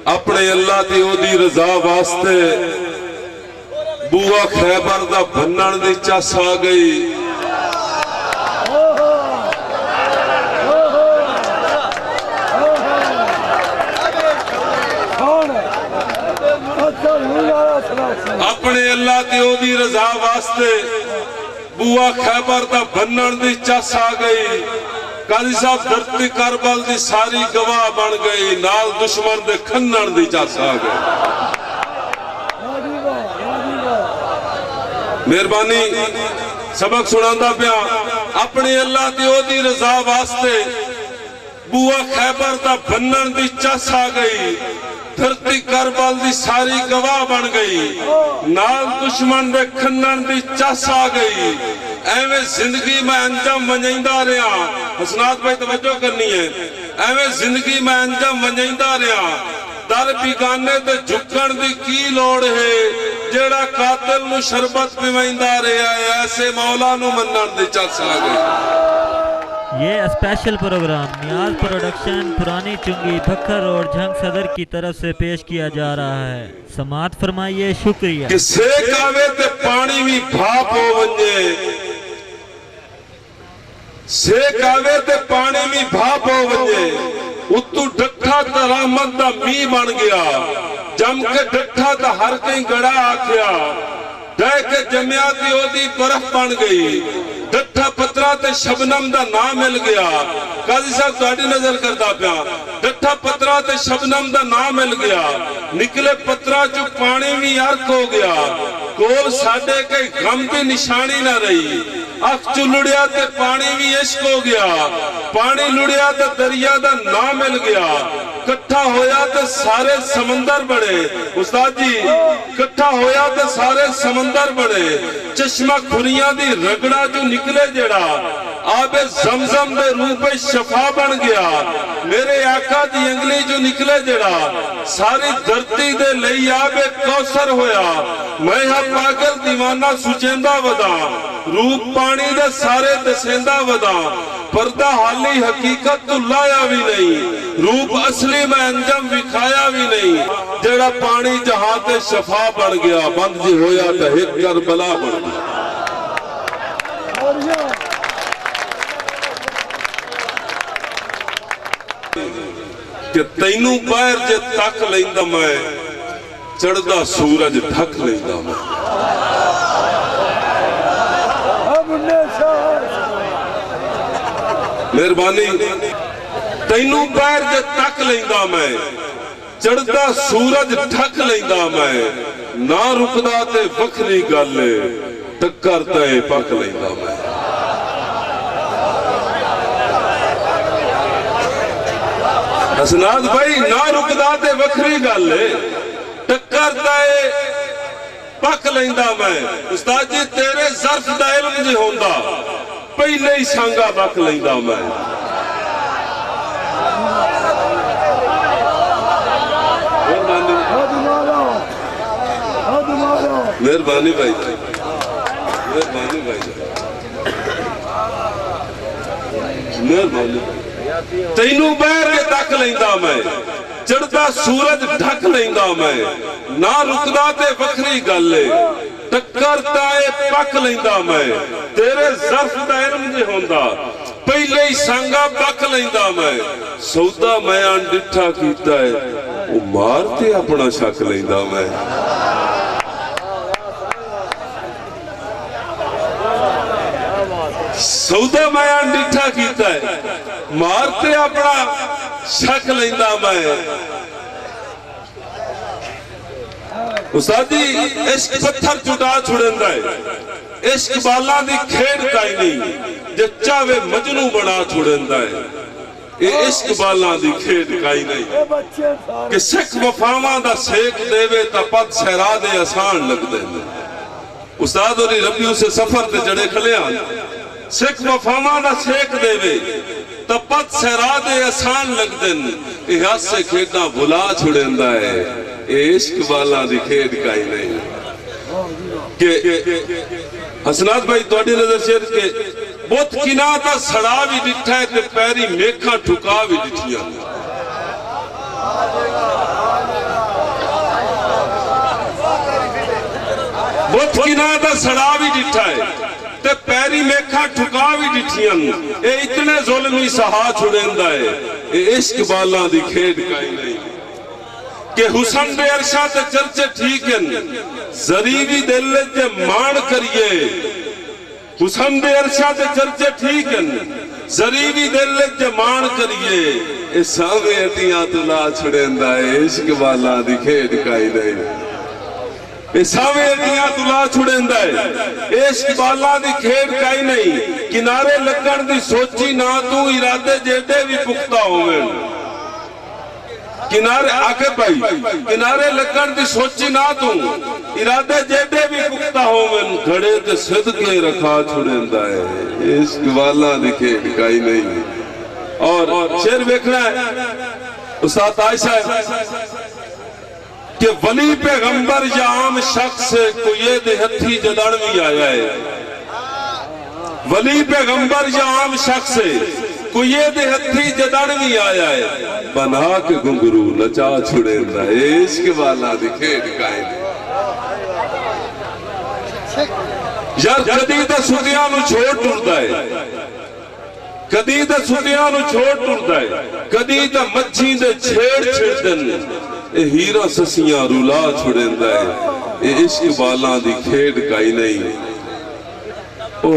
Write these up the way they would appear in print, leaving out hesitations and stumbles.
اپنے اللہ دی او دی رضا واسطے بوا خیبر دا بنن دی چس آ گئی اپنے اللہ دی او دی رضا واسطے بوا خیبر دا بنن دی چس آ گئی قاضی صاحب دھرتی کربل دی ساری گواہ بن گئی نال دشمن دے کھنن دی چس آ گئی مہربانی سبق سناندا پیا اپنے اللہ دی او دی رضا واسطے بوا خیبر دا بنن دی چس آ گئی دھرتی کربل دی ساری گواہ بن گئی نال دشمن دے کھنن دی چس آ گئی ایویں زندگی میں انجام ونجائندہ رہا حسنات بھائی توجہ کرنی ہے ایویں زندگی میں انجام ونجائندہ رہا در بیگانے تے جھکن دی کی لوڑ ہے جیڑا قاتل نو شربت پیوائندہ رہا ہے ایسے مولا نو منن دی چس آ گئی یہ اسپیشل پروگرام نیاز پروڈکشن پرانی چنگی بھکر روڈ جھنگ صدر کی طرف سے پیش کیا جا رہا ہے سماعت فرمائیے شکریہ کہ سیک آوے تے پانی بھی بھاپ ہو ونجے سیک آوے تے پانی بھی بھاپ ہو ونجے اتو ڈٹھا تا رحمت دا می بن گیا جم کے ڈٹھا تا ہر کہیں گڑا آکھیا ڈے کے جمعیاتی ہو دی برف بن گئی ڈٹھا پترہ تے شبنم دا نام مل گیا قاضی صاحب تہاڈی نظر کردا پیا ڈٹھا پترہ تے شبنم دا نام مل گیا نکلے پترہ جو پانی بھی عرق ہو گیا کول ساڈے کے غم دی نشانی نہ رہی اکھ چو لڑیا تے پانی بھی عشق ہو گیا پانی لڑیا تے دریا دا نام مل گیا کٹھا ہویا تے سارے سمندر بڑے استاد جی کٹھا ہویا تے سارے سمندر بڑے چشمہ کھریاں دی رگڑا جو نکلے جڑا آب زمزم دے روح پہ شفا بن گیا میرے آقا دی انگلی جو نکلے جڑا ساری دھرتی دے لئی آب کوثر ہویا میں ہاں پاگل دیوانہ سچیندہ ودا روح پانی دے سارے دسیندہ ودا پردہ حالی حقیقت تو لایا بھی نہیں روپ اصلی میں انجم وکھایا بھی نہیں جڑا پانی جہاں تے شفا بن گیا بند جی ہویا تے ہک کربلا بن گیا کہ تینوں پیر جے تک لیندہ میں چڑھدا سورج ڈھک لیندہ میں مہربانی تینوں پیر جے تک لیندہ میں چڑھدا سورج ڈھک لیندہ میں نہ رکدا تے وکھری گالے ٹکر تے پک لیندہ میں حسنات بھائی نہ رکدا تے وکھری گالے ٹکر تے پک لیندہ میں استاد جی تیرے ظرف دا علم جی ہوندہ پہلے ہی سانگا بک لیندہ میں مہربانی بھائی مہربانی بھائی مہربانی تینوں بیر کے تک لیندہ میں چڑھدا سورج ڈھک لیندہ میں نہ رکدا تے وکھری گالے ٹکر تائے پک لیندہ میں تیرے ظرف دا علم جے ہوندہ پہلے ہی سانگا پک لیندہ میں سودا میں آن ڈٹھا کیتا ہے وہ مارتے اپنا شک لیندہ میں سودا میں آن ڈٹھا کیتا ہے مارتے اپنا شک لیندہ میں استاد جی عشق پتھر چٹا چھڑندہ ہے عشق بالا دی کھیڑ کائی نہیں جے چاوے مجنو بنا چھڑندہ ہے یہ عشق بالا دی کھیڑ کائی نہیں کہ سکھ وفاواں دا سیک دیوے تا پت سہرا دے آسان لگ دے استاد اور ربیوں سے سفر تے جڑے کھلے آن سکھ وفاواں دا سیک دیوے تا پت سہرا دے آسان لگ دن یہ ہاتھ سے کھیڑنا بھلا چھڑندہ ہے یہ عشق والا دی کھیڑ کائی نہیں کہ حسنات بھائی توڑی نظر شیر کے بہت کناتا سڑا بھی ڈٹھا ہے کہ پیری میکھا ٹھکا بھی ڈٹھیا बुत किना दा सड़ा भी डिठा है ते पैरी मेखा ठुका भी डिठियां ए इतने जुल्मी सहा छुड़ेंदा है ए इश्क बाला दी खेड काई नहीं कि हुसन दे अरशा ते चर्चे ठीक हैं जरी भी दिल ते मान करिए हुसन दे अरशा ते चर्चे ठीक हैं जरी भी दिल ते मान करिए ए सावे अटियां तुला छुड़ेंदा है इश्क बाला दी खेड काई नहीं ए सावे अटियां तुला छुड़ेंदा है इश्क बाला दी खेड काई नहीं किनारे लगन दी सोची ना तू इरादे जेडे भी पुख्ता होवें किनारे आके भाई किनारे लगन दी सोची ना तू इरादे जेडे भी पुख्ता होवें घड़े ते सदके रखा छुड़ेंदा है इश्क वाला दी खेड काई नहीं। और शेर देखना है उस्ताद आयशा कि वली पैगंबर या आम शख्स कोई दे हथी जदन भी आया है वली पैगंबर या आम शख्स कोई दे हथी जदन भी आया है बना के घुंघरू नचा छुड़ेंदा इश्क वाला दी खेड काई यार कदी तो सुदियां नु छोड़ टुरदा है कदी तो सुदियां नु छोड़ टुरदा है कदी तो मच्छी दे छेड़ छिड़दन ए हीरा ससियां रुला छुड़ेंदा है ए इश्क वाला दी खेड काई नहीं। ओ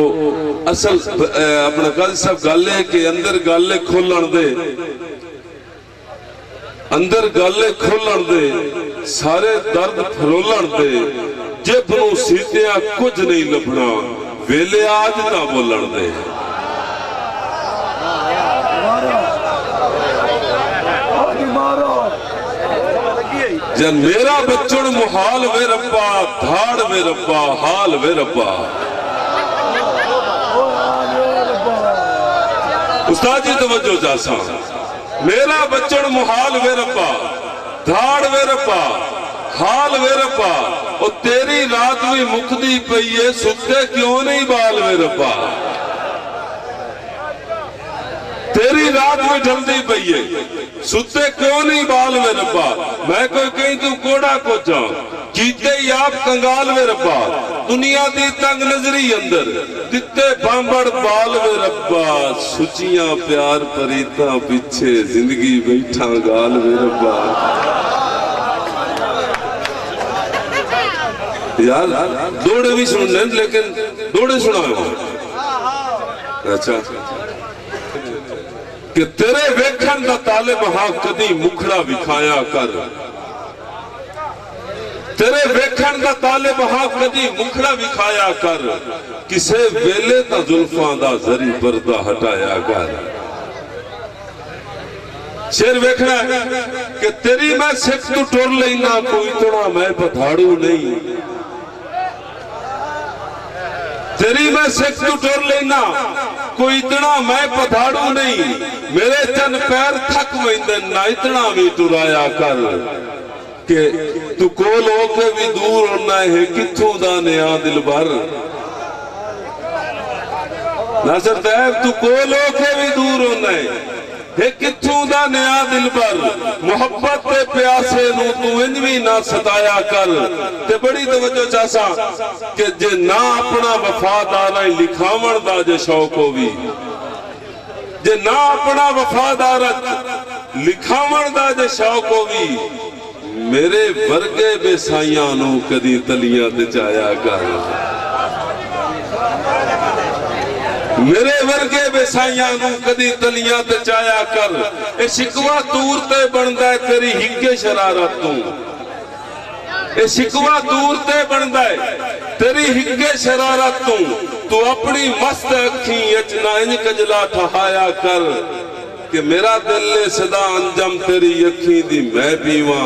असल अपना गल सब गल है कि अंदर गल खोलण दे अंदर गल खोलण दे सारे दर्द फरोलण दे जिब नूं सीतिया कुछ नहीं लभना वेले आज ना बोलण दे जन मेरा बच्चन मुहाल वे रब्बा धाड़ वे रब्बा हाल वे रब्बा उस्ताद जी तवज्जो जासा मेरा बच्चन मुहाल वे रब्बा धाड़ वे रब्बा हाल वे रब्बा और तेरी रात भी मुकदी पई है सुते क्यों नहीं बाल वे रब्बा तेरी रात में ढलदी पई है सुते क्यों नहीं बाल वे रब्बा मैं कोई कहीं तू कोड़ा को जा कीते ही आप कंगाल वे रब्बा दुनिया दी तंग नजरी अंदर दिते बांबड़ बाल वे रब्बा सुचियां प्यार परीता पीछे जिंदगी बैठा गाल वे रब्बा यार दौड़े भी सुनने लेकिन दौड़े सुना अच्छा कि तेरे वेखन दा तालिब हां कदी मुखड़ा विखाया कर तेरे वेखन दा तालिब हां कदी मुखड़ा विखाया कर किसे वेले ता जुल्फां दा जरी पर्दा हटाया कर। शेर वेखना कि तेरी मैं सिख तू टुर लेना कोई इतना मैं पधाड़ू नहीं तेरी मैं सिख तू टुर लेना कोई इतना मैं पधाड़ू नहीं मेरे चन पैर थक वेंदे ना इतना भी टुराया कर के तू कोल होके भी दूर होना है किथों दा नया दिल भर नासर तैब तू कोल होके भी दूर होना है किथों दा नया दिल भर मोहब्बत ते प्यासे नू तू इंज भी ना सताया कर ते बड़ी तवज्जो चासा कि जे ना अपना वफादार लिखावण दा जे शौक होवी जे ना अपना वफादार लिखावण दा जे शौक होवी मेरे वर्गे बेसाइयां नू कदी तलियां ते चाया कर मेरे वर्गे बेसाइयां नू कदी तलियां ते चाया कर ए शिकवा दूर ते बनदा है तेरी हिग्गे शरारत तू ए शिकवा दूर ते बनदा है तेरी हिग्गे शरारत तू अपनी मस्त अखी अच ना इंज कजला ठहाया कर कि मेरा दिल सदा अंजम तेरी अखी दी मैं पीवा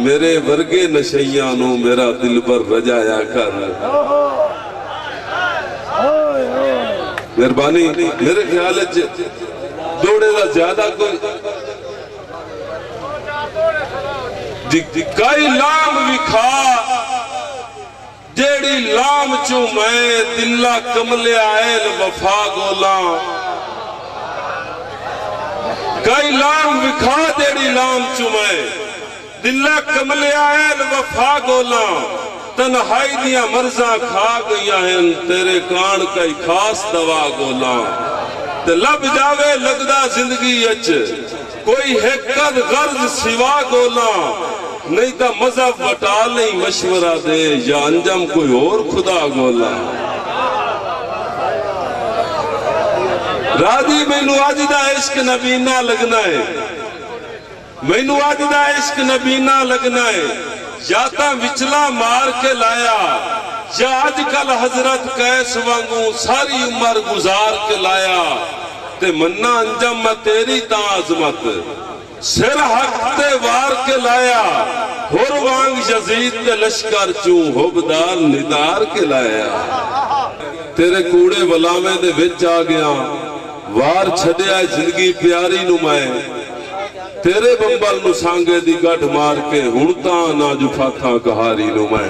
मेरे वर्गे नशैयां नू मेरा दिल पर रजाया कर। मेहरबानी मेरे ख्याल दौड़े का ज्यादा कोई कई लाम विखा जेड़ी लाम चू मैं दिला कमले आयल वफा गोला कई लाम विखा जेड़ी लाम चू मैं दिला कमले आयल वफा गोला तन्हाई दिया मर्जा खा गई हैं तेरे कान कई खास दवा गोला ते लब जावे लगदा जिंदगी अच कोई हेकद गर्ज सिवा गोला नहीं तो मजहब वटा नहीं मशवरा दे या अंजम कोई और खुदा गोला राजी मैनू अज दा इश्क नबीना लगना है मैनू अज दा इश्क नबीना लगना है या ता विचला मार के लाया या अजकल हजरत कैस वांगू सारी उम्र गुजार के लाया ते मन्ना अंजम मैं तेरी ता अजमत सिर हक ते वार के लाया होर वांग यजीद ते लश्कर चू होबदार निदार के लाया तेरे कूड़े वलावे दे विच आ गया वार छड़िया जिंदगी प्यारी नू मैं तेरे बंबल नू सांगे दी गठ मार के हुण तां ना जुफाथा कहारी नू मैं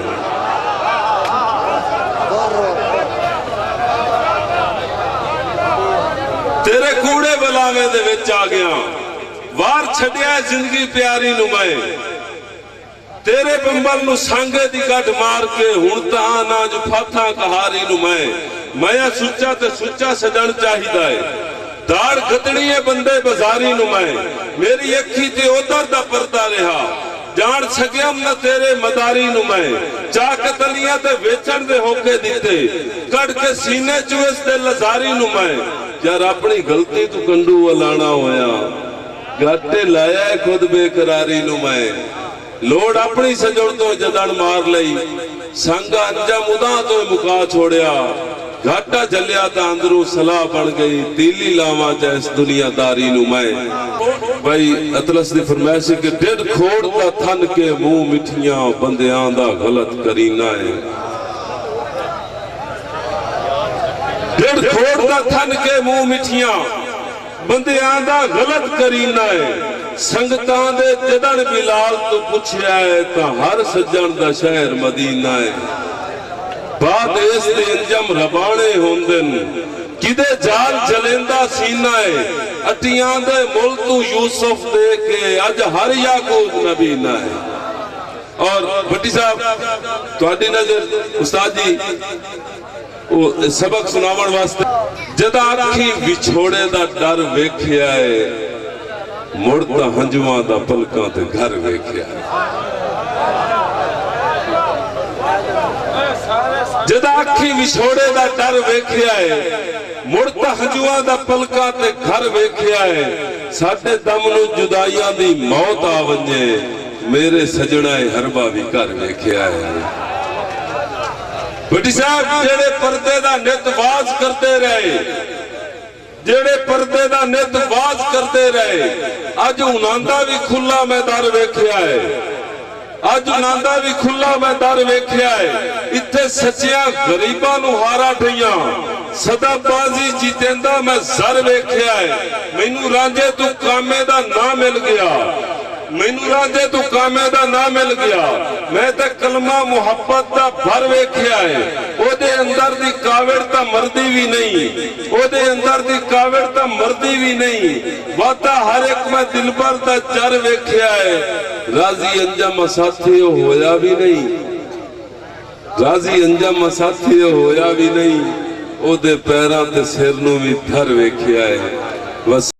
तेरे कूड़े बलावे दे विच आ गया वार छड़िया जिंदगी प्यारी नू मैं तेरे बंबल नू सांगे दी गठ मार के हुण तां ना जुफाथा कहारी नू मैं सुच्चा ते सुच्चा सजण चाहिदा है दाड़ खतनी है बंदे बाजारी नू मैं मेरी अखी ते उधर दा पर्दा रहा जान सकिया न तेरे मदारी नू मैं चाक तलियां ते वेचण दे होके दिते कड़ के सीने चू इस दे लजारी नू मैं यार अपनी गलती तू कंडू वलाना होया गाटे लाया खुद बेकरारी नू मैं लोड़ अपनी सजण तो जदन मार लई संगा अंजम उदा तो मुका छोड़िया घाटा जलिया तो अंदरों सलाह बन गई तीली लावा जैस दुनियादारी नू मैं भाई अतलस दी फरमाइश कि ढिड खोड़ दा थन के मुंह मिठियां बंदियां दा गलत करीना है ढिड खोड़ दा थन के मुंह मिठियां बंदियां दा गलत करीना है संगतां दे जदन बिलाल तो पुछया है तां हर सज्जन दा शहर मदीना है बात इस दे अंजम रबाने होंदन किदे जाल जलेंदा सीना है अटियां दे मुल तू यूसुफ दे के अज हर याकूब नबी ना है और भट्टी साहब तुहाडी नजर उस्ताद जी वो सबक सुनावण वास्ते जदा अखी विछोड़े दा डर वेखिया है मुड़ तां हंजुआं दा पलकां ते घर वेखिया है जदा अखी विछोड़े दा डर वेखिया है मुड़ तां हंजुआं दा पलकां ते घर वेखिया है साडे दम नू जुदाइयां दी मौत आ वंजे मेरे सजणा हरबा भी घर वेखिया है भट्टी साहब जेड़े पर्दे दा नित वाज करते रहे जेड़े पर्दे दा नित वाज करते रहे अज उनांदा भी खुला मैं दर वेखिया है अज उनांदा भी खुला मैं दर वेखिया है इत्थे सच्चियां गरीबां नू हारा ठईयां सदा बाजी जीतेंदा मैं जर वेखिया है मैनू रांझे तू कामे दा ना मिल गया मैनू रांझे तू कामे दा ना मिल गया मैं ते कलमा मुहब्बत दा भर वेखिया है ओदे अंदर दी कावड़ तां मरदी भी नहीं ओदे अंदर दी कावड़ तां मरदी भी नहीं वादा हर एक मैं दिलबर दा चर वेखिया है राजी अंजम साथी होया भी नहीं राजी अंजम साथी होया भी नहीं ओदे पैरां ते सिर नू भी धर वेखिया है बस